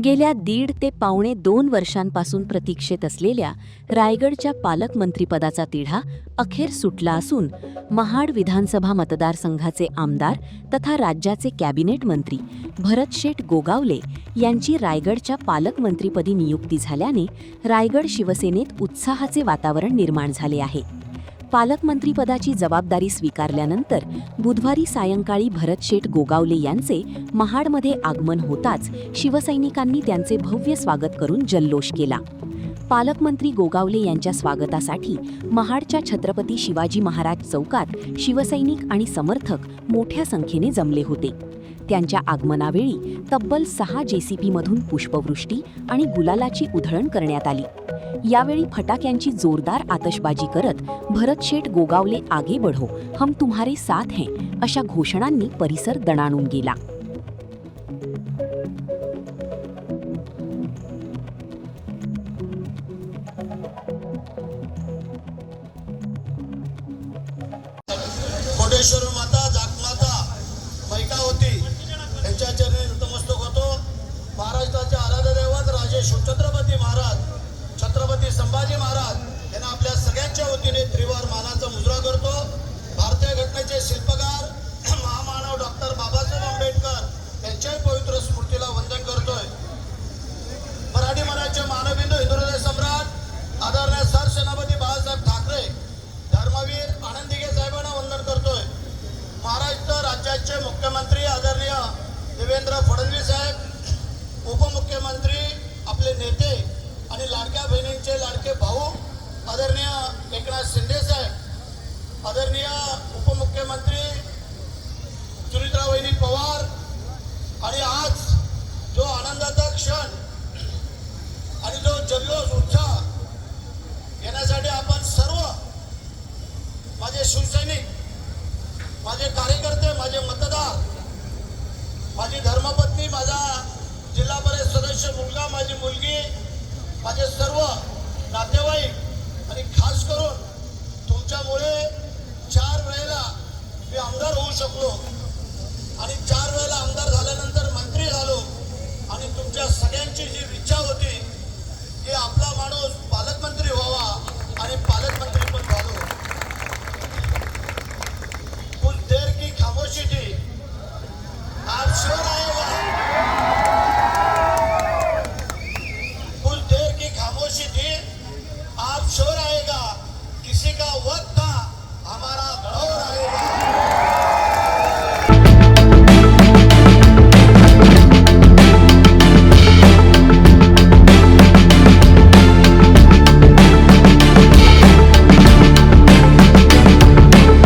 गेल्या 1.5 ते पावणे 2 वर्षांपासून प्रतीक्षेत असलेल्या रायगडच्या पालकमंत्रीपदाचा तिढा अखेर सुटला असून महाड विधानसभा मतदारसंघाचे आमदार तथा राज्याचे कॅबिनेट मंत्री भरतशेठ गोगावले यांची रायगडच्या पालकमंत्रीपदी नियुक्ती झाल्याने रायगड शिवसेनेत उत्साहाचे वातावरण निर्माण झाले आहे। पालकमंत्रीपदाची जबाबदारी स्वीकारल्यानंतर बुधवारी सायंकाळी भरतशेठ गोगावले यांचे महाडमध्ये आगमन होताच शिवसैनिकांनी त्यांचे भव्य स्वागत करून जल्लोष केला। पालकमंत्री गोगावले यांच्या स्वागतासाठी महाडच्या छत्रपती शिवाजी महाराज चौकात शिवसैनिक आणि समर्थक मोठ्या संख्येने जमले होते। त्यांच्या आगमनावेळी तब्बल 6 जेसीपीमधून पुष्पवृष्टी आणि गुलालाची उधळण करण्यात आली। यावेळी फटाक्यांची जोरदार आतषबाजी करत भरतशेठ गोगावले आगे बढ़ो, हम तुम्हारे साथ हैं अशा घोषणांनी परिसर दणाणून गेला। कोटेश्वर माता जागमाता मैका होती यांच्या चरणी नतमस्तक होतो। महाराष्ट्राचे आराध्य दैवत राजे शिवछत्रपती महाराज छत्रपती संभाजी महाराज यांना आपल्या सगळ्यांच्या वतीने त्रिवार मानाचा मुजरा करतो। भारतीय घटनेचे शिल्पकार महामानव डॉक्टर बाबासाहेब आंबेडकर यांच्या पवित्र स्मृतीला वंदन करतोय। मराठी मनाचे मानबिंदू हिंदुहृदय सम्राट आदरणीय सरसेनापती बाळासाहेब ठाकरे धर्मवीर आनंदीगे साहेबांना वंदन करतोय। महाराष्ट्र राज्याचे मुख्यमंत्री आदरणीय देवेंद्र फडणवीस साहेब, उपमुख्यमंत्री आपले नेते आणि लाडक्या बहिणींचे लाडके भाऊ आदरणीय एकनाथ शिंदे साहेब, आदरणीय उपमुख्यमंत्री सुनीतावहिनी पवार, आणि आज जो आनंदाचा क्षण आणि जो जल्लोष उत्साह येण्यासाठी आपण सर्व माझे शिवसैनिक, माझे कार्यकर्ते, माझे मतदार, माझी धर्मपत्नी, माझा जिल्हा परिषद सदस्य मुलगा, माझी मुलगी, माझे सर्व नातेवाईक आणि खास करून तुमच्यामुळे 4 वेळेला मी आमदार होऊ शकलो।